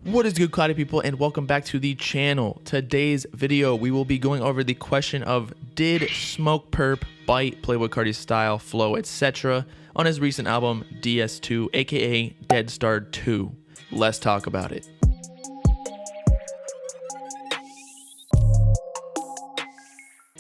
What is good, cloudy people, and welcome back to the channel. Today's video, we will be going over the question of did Smokepurpp bite Playboi Carti's style, flow, etc. on his recent album DS2, aka Deadstar 2. Let's talk about it.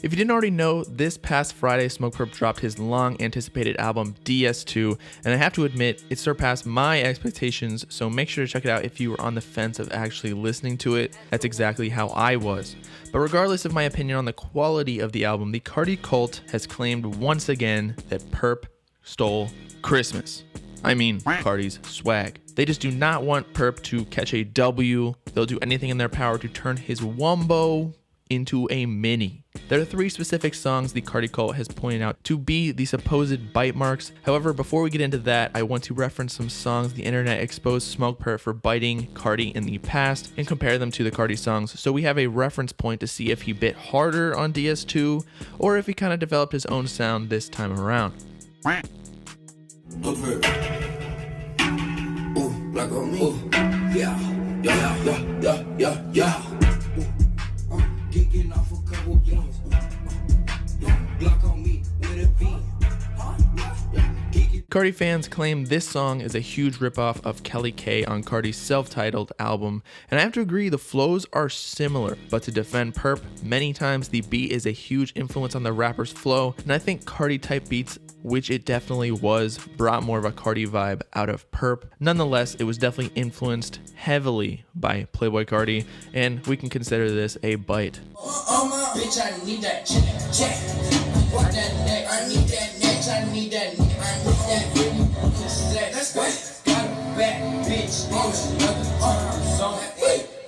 If you didn't already know, this past Friday, Smokepurpp dropped his long-anticipated album, DS2, and I have to admit, it surpassed my expectations, so make sure to check it out if you were on the fence of actually listening to it. That's exactly how I was. But regardless of my opinion on the quality of the album, the Carti cult has claimed once again that Purpp stole Christmas. I mean, Carti's swag. They just do not want Purpp to catch a W. They'll do anything in their power to turn his wumbo into a mini. There are 3 specific songs the Carti cult has pointed out to be the supposed bite marks. However, before we get into that, I want to reference some songs the internet exposed Smokepurpp for biting Carti in the past and compare them to the Carti songs, so we have a reference point to see if he bit harder on DS2 or if he kind of developed his own sound this time around. Ooh, black on me. Ooh. Yeah. Kicking off a couple beans. Block on me with a beat. Carti fans claim this song is a huge ripoff of Kelly K on Carti's self-titled album, and I have to agree the flows are similar, but to defend Purpp, many times the beat is a huge influence on the rapper's flow, and I think Carti type beats, which it definitely was, brought more of a Carti vibe out of Purpp. Nonetheless, it was definitely influenced heavily by Playboi Carti, and we can consider this a bite. Bitch, I need that check. What that neck? I need that neck. I need that neck. I need that really. Let's go. Got a bad bitch.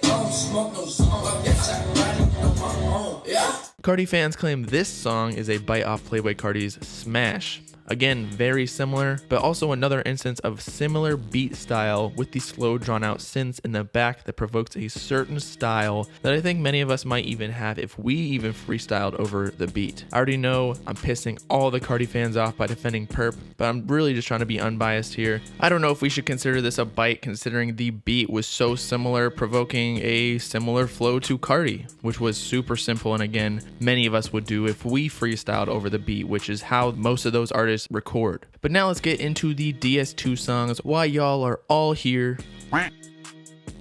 Don't smoke no song. Bitch, I ride it on my own. Yeah. Carti fans claim this song is a bite off Playboi Carti's Smash. Again, very similar, but also another instance of similar beat style with the slow drawn out synths in the back that provokes a certain style that I think many of us might even have if we even freestyled over the beat. I already know I'm pissing all the Carti fans off by defending Purpp, but I'm really just trying to be unbiased here. I don't know if we should consider this a bite considering the beat was so similar, provoking a similar flow to Carti, which was super simple, and again, many of us would do if we freestyled over the beat, which is how most of those artists record. But now let's get into the DS2 songs, why y'all are all here.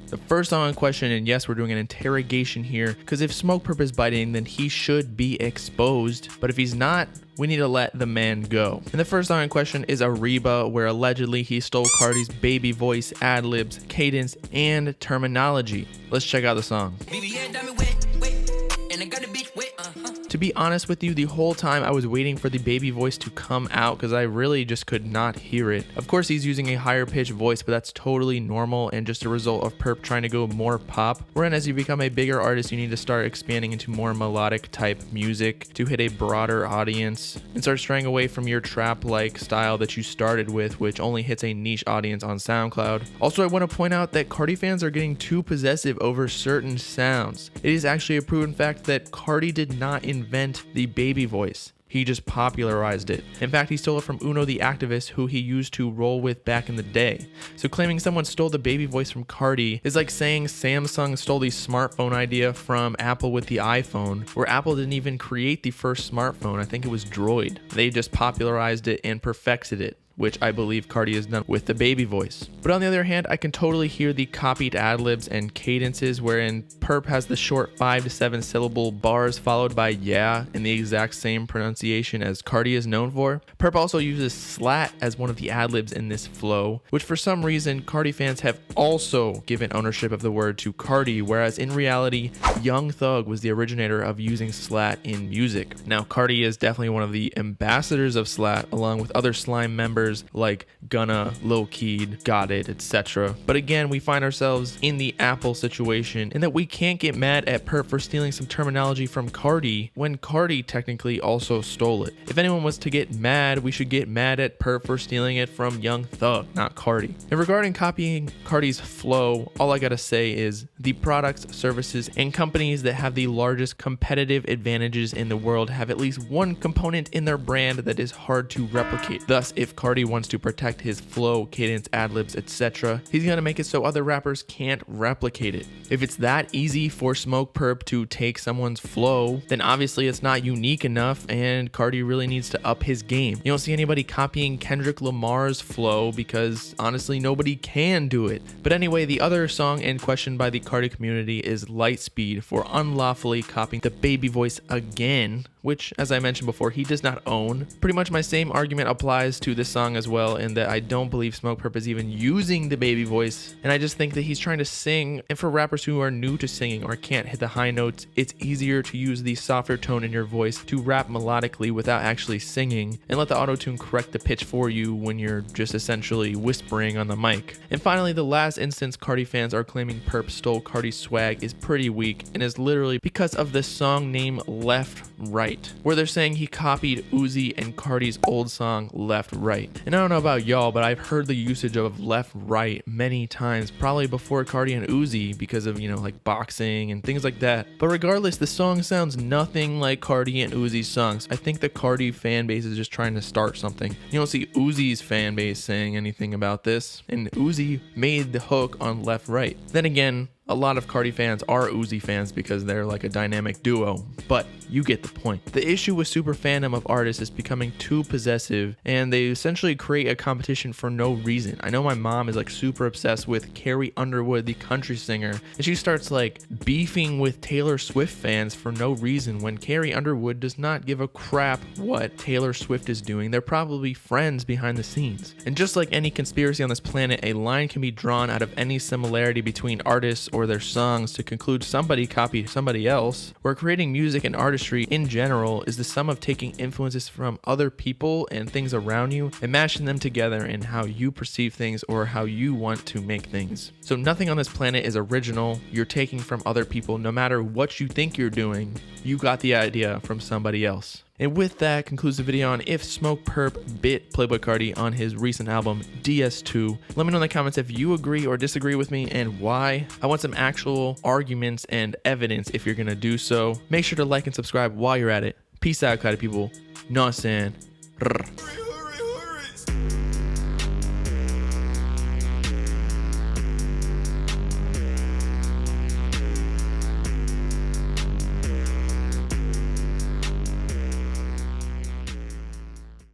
The first song in question, and yes, we're doing an interrogation here, because if Smokepurpp is biting, then he should be exposed, but if he's not, we need to let the man go. And the first song in question is Ariba, where allegedly he stole Carti's baby voice, ad-libs, cadence, and terminology. Let's check out the song. To be honest with you, the whole time I was waiting for the baby voice to come out because I really just could not hear it. Of course, he's using a higher pitched voice, but that's totally normal and just a result of Purpp trying to go more pop. Whereas as you become a bigger artist, you need to start expanding into more melodic type music to hit a broader audience and start straying away from your trap-like style that you started with, which only hits a niche audience on SoundCloud. Also, I want to point out that Carti fans are getting too possessive over certain sounds. It is actually a proven fact that Carti did not invent the baby voice. He just popularized it. In fact, he stole it from Uno the Activist, who he used to roll with back in the day. So claiming someone stole the baby voice from Carti is like saying Samsung stole the smartphone idea from Apple with the iPhone, where Apple didn't even create the first smartphone. I think it was Droid. They just popularized it and perfected it, which I believe Carti has done with the baby voice. But on the other hand, I can totally hear the copied ad-libs and cadences wherein Purpp has the short 5 to 7 syllable bars followed by yeah in the exact same pronunciation as Carti is known for. Purpp also uses slat as one of the ad-libs in this flow, which for some reason Carti fans have also given ownership of the word to Carti, whereas in reality, Young Thug was the originator of using slat in music. Now, Carti is definitely one of the ambassadors of slat along with other Slime members like Gunna, Lil Keed, Got It, etc. But again, we find ourselves in the Apple situation in that we can't get mad at Purpp for stealing some terminology from Carti when Carti technically also stole it. If anyone was to get mad, we should get mad at Purpp for stealing it from Young Thug, not Carti. And regarding copying Carti's flow, all I gotta say is the products, services, and companies that have the largest competitive advantages in the world have at least one component in their brand that is hard to replicate. Thus, if Carti Carti wants to protect his flow, cadence, ad-libs, etc., he's gonna make it so other rappers can't replicate it. If it's that easy for Smokepurpp to take someone's flow, then obviously it's not unique enough and Carti really needs to up his game. You don't see anybody copying Kendrick Lamar's flow because honestly nobody can do it. But anyway, the other song in question by the Carti community is Lightspeed for unlawfully copying the baby voice again, which, as I mentioned before, he does not own. Pretty much my same argument applies to this song as well, in that I don't believe Smokepurpp is even using the baby voice, and I just think that he's trying to sing, and for rappers who are new to singing or can't hit the high notes, it's easier to use the softer tone in your voice to rap melodically without actually singing, and let the auto-tune correct the pitch for you when you're just essentially whispering on the mic. And finally, the last instance Carti fans are claiming Purpp stole Carti's swag is pretty weak, and is literally because of the song name Left Right, where they're saying he copied Uzi and Carti's old song Left Right. And I don't know about y'all, but I've heard the usage of Left Right many times, probably before Carti and Uzi, because of, you know, like boxing and things like that. But regardless, the song sounds nothing like Carti and Uzi's songs. I think the Carti fan base is just trying to start something. You don't see Uzi's fan base saying anything about this, and Uzi made the hook on Left Right. Then again, a lot of Carti fans are Uzi fans because they're like a dynamic duo, but you get the point. The issue with super fandom of artists is becoming too possessive, and they essentially create a competition for no reason. I know my mom is like super obsessed with Carrie Underwood, the country singer, and she starts like beefing with Taylor Swift fans for no reason when Carrie Underwood does not give a crap what Taylor Swift is doing. They're probably friends behind the scenes. And just like any conspiracy on this planet, a line can be drawn out of any similarity between artists or their songs to conclude somebody copied somebody else, where creating music and artistry in general is the sum of taking influences from other people and things around you and mashing them together in how you perceive things or how you want to make things. So nothing on this planet is original. You're taking from other people. No matter what you think you're doing, you got the idea from somebody else. And with that concludes the video on if Smokepurpp bit Playboi Carti on his recent album DS2. Let me know in the comments if you agree or disagree with me and why. I want some actual arguments and evidence if you're gonna do so. Make sure to like and subscribe while you're at it. Peace out, Carti people. Know what I'm saying?